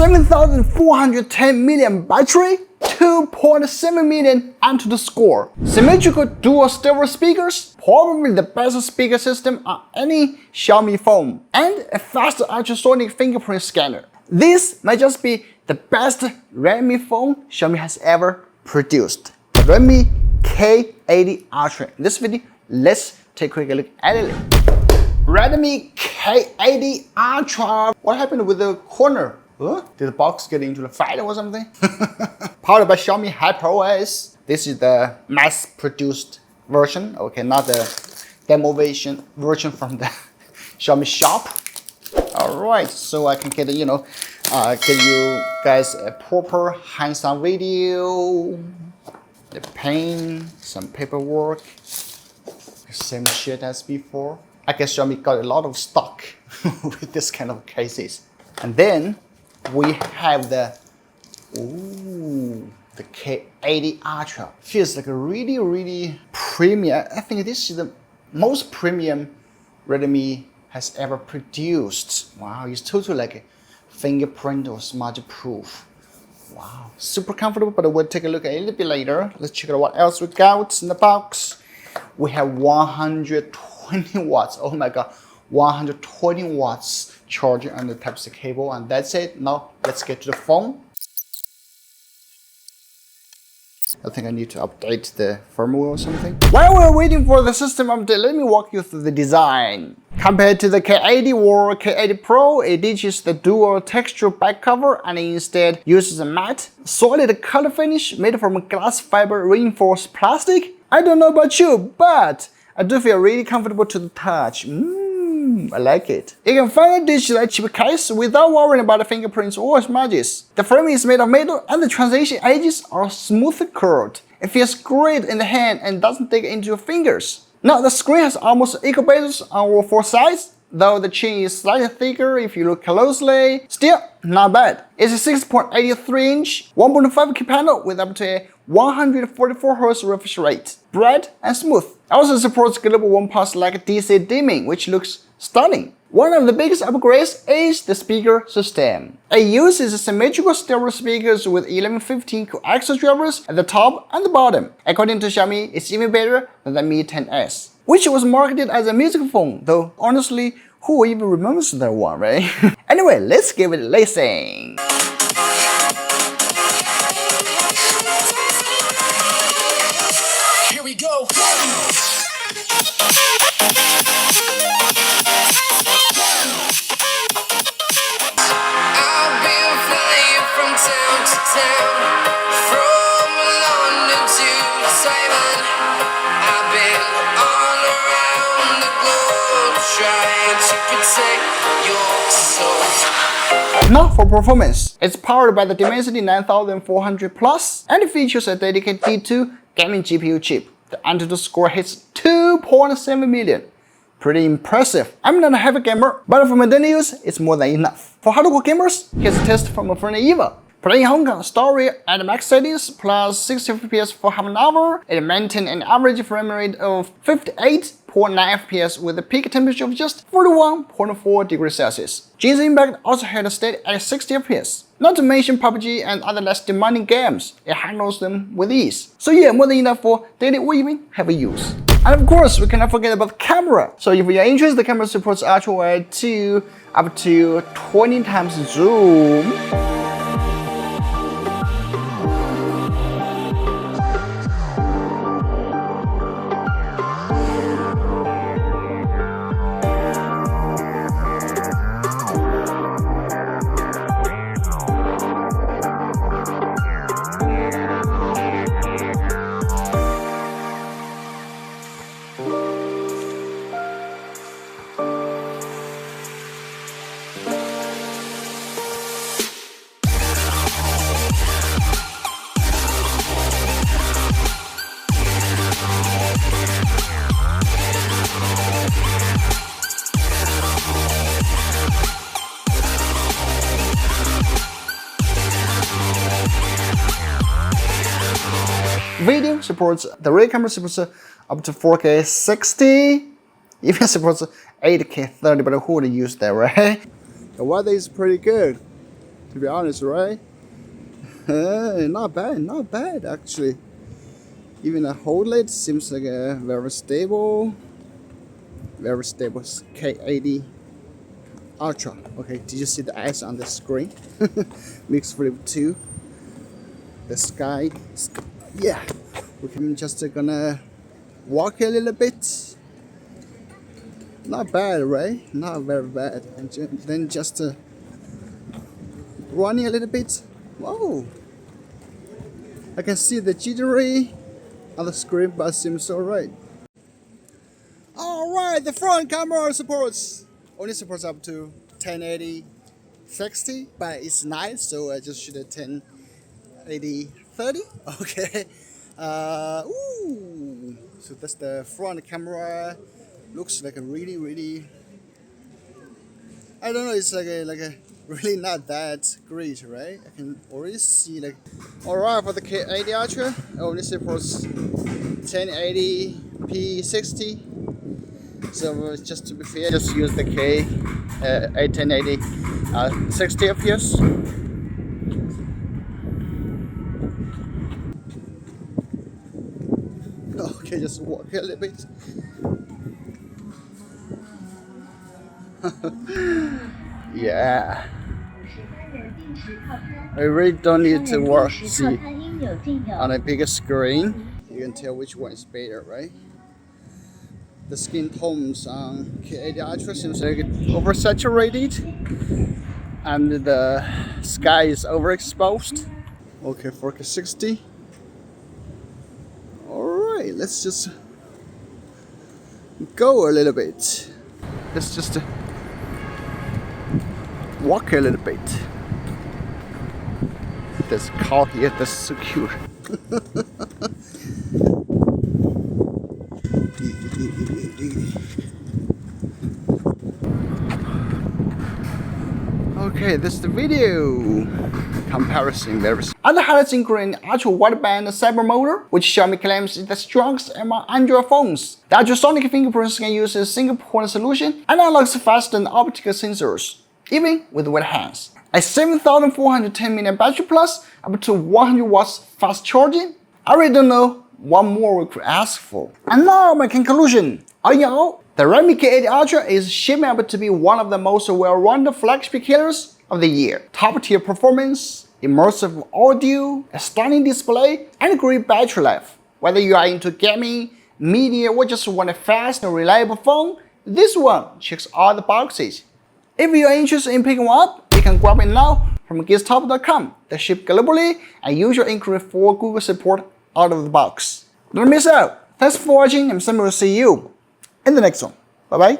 7410 million battery, 2.7 million Antutu score. Symmetrical dual stereo speakers, probably the best speaker system on any Xiaomi phone, and a fast ultrasonic fingerprint scanner. This might just be the best Redmi phone Xiaomi has ever produced. Redmi K80 Ultra. In this video, let's take a quick look at it. Redmi K80 Ultra. What happened with the corner? Huh? Did the box get into the fight or something? Powered by Xiaomi HyperOS. This is the mass-produced version. Okay, not the demo version from the Xiaomi shop. All right, so I can get get you guys a proper hands-on video. The pen, some paperwork, same shit as before. I guess Xiaomi got a lot of stock with this kind of cases. And then we have the K80 Ultra. Feels like a really premium. I think this is the most premium Redmi has ever produced. Wow, it's totally like a fingerprint or smudge proof. Wow, super comfortable, but we'll take a look at it a little bit later. Let's check out what else we got in the box. We have 120 watts. Oh my god, 120 watts charging on the Type-C cable, and that's it. Now let's get to the phone. I think I need to update the firmware or something. While we're waiting for the system update, let me walk you through the design. Compared to the K80 or K80 Pro, it ditches the dual texture back cover and instead uses a matte, solid color finish made from glass fiber reinforced plastic. I don't know about you, but I do feel really comfortable to the touch. I like it. You can finally ditch that cheap case without worrying about the fingerprints or smudges. The frame is made of metal and the transition edges are smoothly curved. It feels great in the hand and doesn't dig into your fingers. Now the screen has almost equal bezels on all four sides, though the chin is slightly thicker if you look closely. Still, not bad. It's a 6.83-inch, 1.5K panel with up to a 144Hz refresh rate. Bright and smooth. It also supports global 1+ like DC dimming, which looks stunning. One of the biggest upgrades is the speaker system. It uses symmetrical stereo speakers with 1115 coaxial drivers at the top and the bottom. According to Xiaomi, it's even better than the Mi 10s, which was marketed as a music phone, though honestly, who even remembers that one, right? Anyway, let's give it a listen. Here we go. I've been flying from town to town, from London to Taiwan. I've been all around the globe trying to protect your soul. Now for performance, it's powered by the Dimensity 9400 Plus and it features a dedicated D2 gaming GPU chip. The Antutu score hits 2.7 million. Pretty impressive. I'm not a heavy gamer, but for my daily use, it's more than enough. For hardcore gamers, here's a test from a friend Eva. Playing Hong Kong story at max settings plus 60 FPS for half an hour, it maintained an average frame rate of 58.9 FPS with a peak temperature of just 41.4 degrees Celsius. Genshin Impact also had a steady at 60 FPS. Not to mention PUBG and other less demanding games, it handles them with ease. So yeah, more than enough for daily or even heavy use. And of course, we cannot forget about the camera. So if you're interested, the camera supports ultra-wide to up to 20 times zoom. Video supports, the rear camera supports up to 4K 60, even supports 8K 30, but who would use that, right? The weather is pretty good. To be honest, right? Not bad actually. Even the whole lid seems like a very stable K80 Ultra. Okay, did you see the eyes on the screen? Mixed Flip 2. The sky. Yeah, we can just gonna walk a little bit. Not bad, right? Not very bad. And then just running a little bit. Whoa! I can see the jittery on the screen, but it seems alright. Alright, the front camera only supports up to 1080 60, but it's nice, so I just shoot a 1080 30. Okay. Ooh. So that's the front camera. Looks like a really. I don't know. It's like a really not that great, right? I can already see like. Alright, for the K80 Ultra, only supports 1080p 60. So just to be fair, just use the K1080 60 FPS. Okay, just walk a little bit. Yeah. I really don't need to see on a bigger screen. You can tell which one is better, right? The skin tones on K80 Ultra seems like oversaturated, and the sky is overexposed. Okay, for K60. Alright, let's just go a little bit. Let's just walk a little bit. This car here, that's so cute. Okay, this is the video comparison. Other highlights include ultra wideband cyber motor, which Xiaomi claims is the strongest among Android phones. The ultrasonic fingerprint scan uses a single point solution and unlocks faster than optical sensors, even with wet hands. A 7410 mAh battery plus up to 100 watts fast charging. I really don't know what more we could ask for. And now my conclusion. All in all, the Redmi K80 Ultra is shaping up to be one of the most well-rounded flagship killers of the year. Top-tier performance, immersive audio, a stunning display, and great battery life. Whether you are into gaming, media, or just want a fast and reliable phone, this one checks all the boxes. If you are interested in picking one up, you can grab it now from geekstop.com. They ship globally and usually include full Google support out of the box. Don't miss out. Thanks for watching, and Sam will see you in the next one. Bye bye.